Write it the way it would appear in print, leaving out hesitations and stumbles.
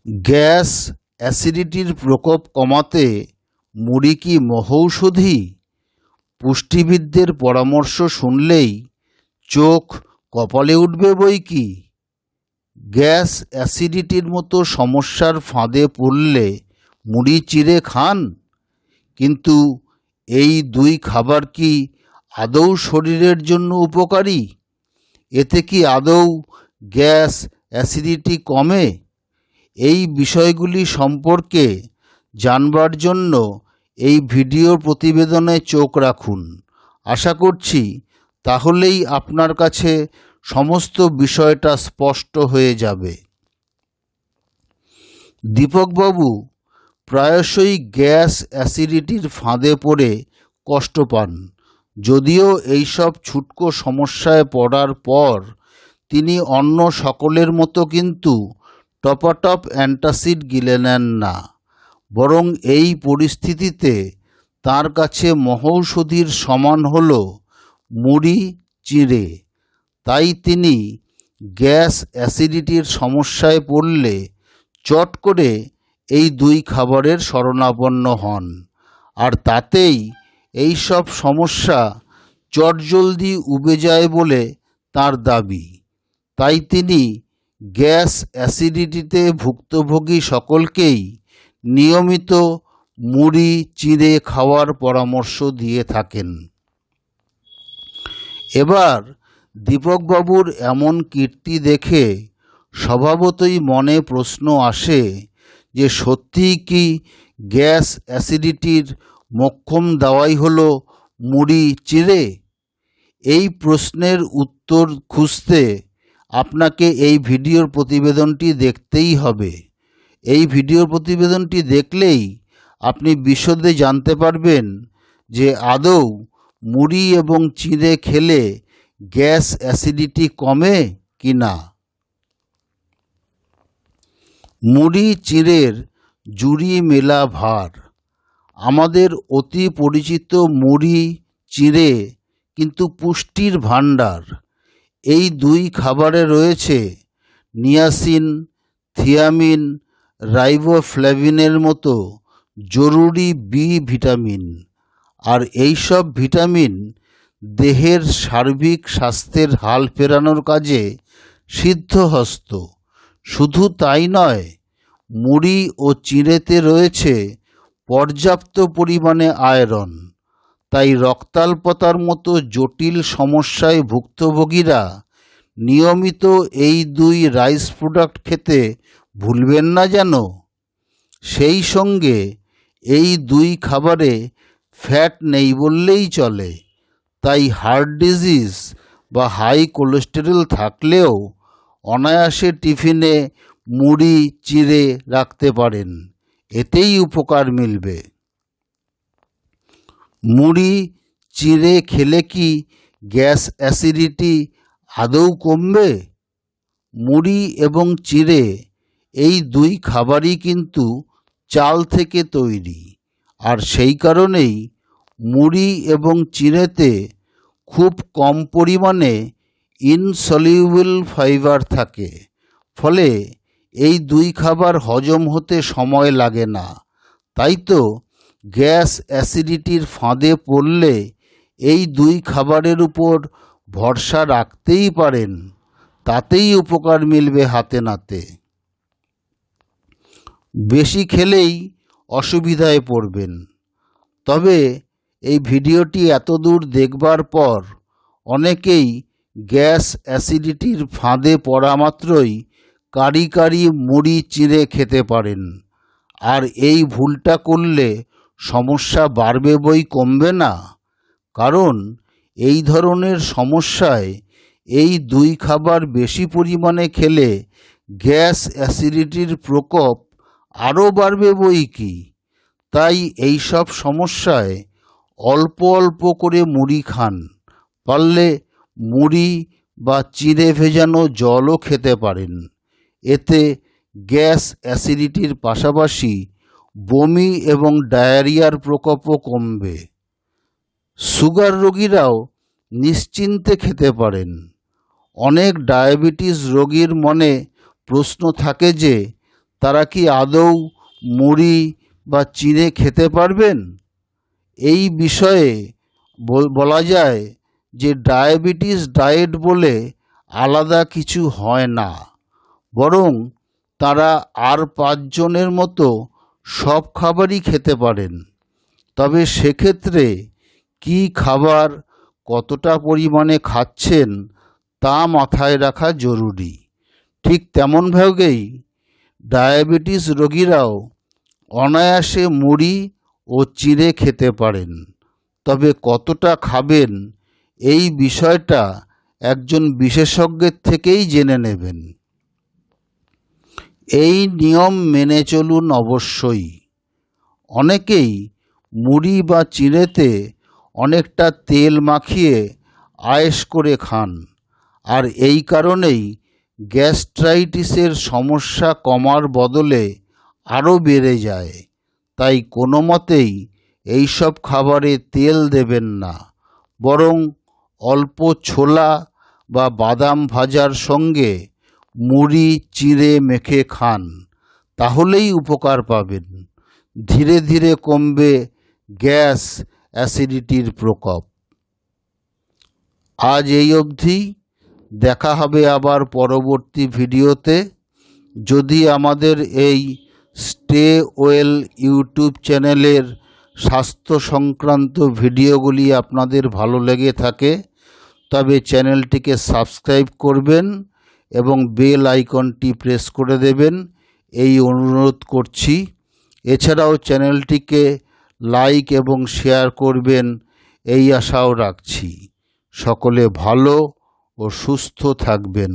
Gas অ্যাসিডিটির প্রকোপ কমাতে মুড়ি কি মহৌষধি? পুষ্টিবিদদের পরামর্শ শুনলেই চোখ কপালে উঠবে বইকি। গ্যাস অ্যাসিডিটির মতো সমস্যার ফাঁদে পড়লে মুড়ি চিড়ে খান, কিন্তু এই দুই খাবার কি আদৌ শরীরের জন্য উপকারী? এতে কি আদৌ গ্যাস অ্যাসিডিটি কমে? এই বিষয়গুলি সম্পর্কে জানবার জন্য এই ভিডিও প্রতিবেদনে চোখ রাখুন। আশা করছি তাহলেই আপনার কাছে সমস্ত বিষয়টা স্পষ্ট হয়ে যাবে। দীপকবাবু প্রায়শই গ্যাস অ্যাসিডিটির ফাঁদে পড়ে কষ্ট পান। যদিও এইসব ছুটকো সমস্যায় পড়ার পর তিনি অন্য সকলের মতো কিন্তু টপাটপ অ্যান্টাসিড গিলে নেন না, বরং এই পরিস্থিতিতে তার কাছে মহৌষধির সমান হল মুড়ি চিড়ে। তাই তিনি গ্যাস অ্যাসিডিটির সমস্যায় পড়লে চট করে এই দুই খাবারের শরণাপন্ন হন, আর তাতেই এই সব সমস্যা চটজলদি উবে যায় বলে তার দাবি। তাই তিনি গ্যাস অ্যাসিডিটিতে ভুক্তভোগী সকলকেই নিয়মিত মুড়ি চিড়ে খাওয়ার পরামর্শ দিয়ে থাকেন। এবার দীপকবাবুর এমন কীর্তি দেখে স্বভাবতই মনে প্রশ্ন আসে যে সত্যিই কি গ্যাস অ্যাসিডিটির মোক্ষম দাওয়াই হলো মুড়ি চিড়ে? এই প্রশ্নের উত্তর খুঁজতে আপনাকে এই ভিডিওর প্রতিবেদনটি দেখতেই হবে। এই ভিডিওর প্রতিবেদনটি দেখলেই আপনি বিশদে জানতে পারবেন যে আদৌ মুড়ি এবং চিড়ে খেলে গ্যাস অ্যাসিডিটি কমে কি না। মুড়ি চিড়ের জুড়ি মেলা ভার। আমাদের অতি পরিচিত মুড়ি চিড়ে কিন্তু পুষ্টির ভাণ্ডার। এই দুই খাবারে রয়েছে নিয়াসিন, থিয়ামিন, রাইবোফ্ল্যাভিনের মতো জরুরি বি ভিটামিন। আর এই সব ভিটামিন দেহের সার্বিক স্বাস্থ্যের হাল ফেরানোর কাজে সিদ্ধহস্ত। শুধু তাই নয়, মুড়ি ও চিড়েতে রয়েছে পর্যাপ্ত পরিমাণে আয়রন। তাই রক্তাল্পতার মতো জটিল সমস্যায় ভুক্তভোগীরা নিয়মিত এই দুই রাইস প্রোডাক্ট খেতে ভুলবেন না যেন। সেই সঙ্গে এই দুই খাবারে ফ্যাট নেই বললেই চলে। তাই হার্ট ডিজিজ বা হাই কোলেস্টেরল থাকলেও অনায়াসে টিফিনে মুড়ি চিড়ে রাখতে পারেন, এতেই উপকার মিলবে। মুড়ি চিড়ে খেলে কি গ্যাস অ্যাসিডিটি আদৌ কমবে? মুড়ি এবং চিড়ে এই দুই খাবারই কিন্তু চাল থেকে তৈরি, আর সেই কারণেই মুড়ি এবং চিড়েতে খুব কম পরিমাণে ইনসলিউবল ফাইবার থাকে। ফলে এই দুই খাবার হজম হতে সময় লাগে না। তাই তো গ্যাস অ্যাসিডিটির ফাঁদে পড়লে এই দুই খাবারের উপর ভরসা রাখতেই পারেন, তাতেই উপকার মিলবে হাতে নাতে। বেশি খেলেই অসুবিধায় পড়বেন। তবে এই ভিডিওটি এতদূর দেখবার পর অনেকেই গ্যাস অ্যাসিডিটির ফাঁদে পড়া মাত্রই কারি কারি মুড়ি চিড়ে খেতে পারেন, আর এই ভুলটা করলে সমস্যা বাড়বে বই কমবে না। কারণ এই ধরনের সমস্যায় এই দুই খাবার বেশি পরিমাণে খেলে গ্যাস অ্যাসিডিটির প্রকোপ আরও বাড়বে বই কি। তাই এই সব সমস্যায় অল্প অল্প করে মুড়ি খান। পারলে মুড়ি বা চিড়ে ভেজানো জলও খেতে পারেন। এতে গ্যাস অ্যাসিডিটির পাশাপাশি বমি এবং ডায়রিয়ার প্রকোপও কমবে। সুগার রোগীরাও নিশ্চিন্তে খেতে পারেন। অনেক ডায়াবেটিস রোগীর মনে প্রশ্ন থাকে যে তারা কি আদৌ মুড়ি বা চিড়ে খেতে পারবেন? এই বিষয়ে বলা যায় যে ডায়াবেটিস ডায়েট বলে আলাদা কিছু হয় না, বরং তারা আর 5 জনের মতো সব খাবারই খেতে পারেন। তবে সেক্ষেত্রে কী খাবার কতটা পরিমাণে খাচ্ছেন তা মাথায় রাখা জরুরি। ঠিক তেমনভাবেই ডায়াবেটিস রোগীরাও অনায়াসে মুড়ি ও চিড়ে খেতে পারেন, তবে কতটা খাবেন এই বিষয়টা একজন বিশেষজ্ঞের থেকেই জেনে নেবেন। এই নিয়ম মেনে চলুন অবশ্যই। অনেকেই মুড়ি বা চিড়েতে অনেকটা তেল মাখিয়ে আয়েশ করে খান, আর এই কারণেই গ্যাস্ট্রাইটিসের সমস্যা কমার বদলে আরও বেড়ে যায়। তাই কোনো মতেই এইসব খাবারে তেল দেবেন না, বরং অল্প ছোলা বা বাদাম ভাজার সঙ্গে মুড়ি চিড়ে মেখে খান, তাহলেই উপকার পাবেন। ধীরে ধীরে কমবে গ্যাস অ্যাসিডিটির প্রকোপ। আজ এই অবধি, দেখা হবে আবার পরবর্তী ভিডিওতে। যদি আমাদের এই স্টে ওয়েল ইউটিউব চ্যানেলের স্বাস্থ্য সংক্রান্ত ভিডিওগুলি আপনাদের ভালো লেগে থাকে, তবে চ্যানেলটিকে সাবস্ক্রাইব করবেন এবং বেল আইকনটি প্রেস করে দেবেন, এই অনুরোধ করছি। এছাড়াও চ্যানেলটিকে লাইক এবং শেয়ার করবেন, এই আশাও রাখছি। সকলে ভালো ও সুস্থ থাকবেন।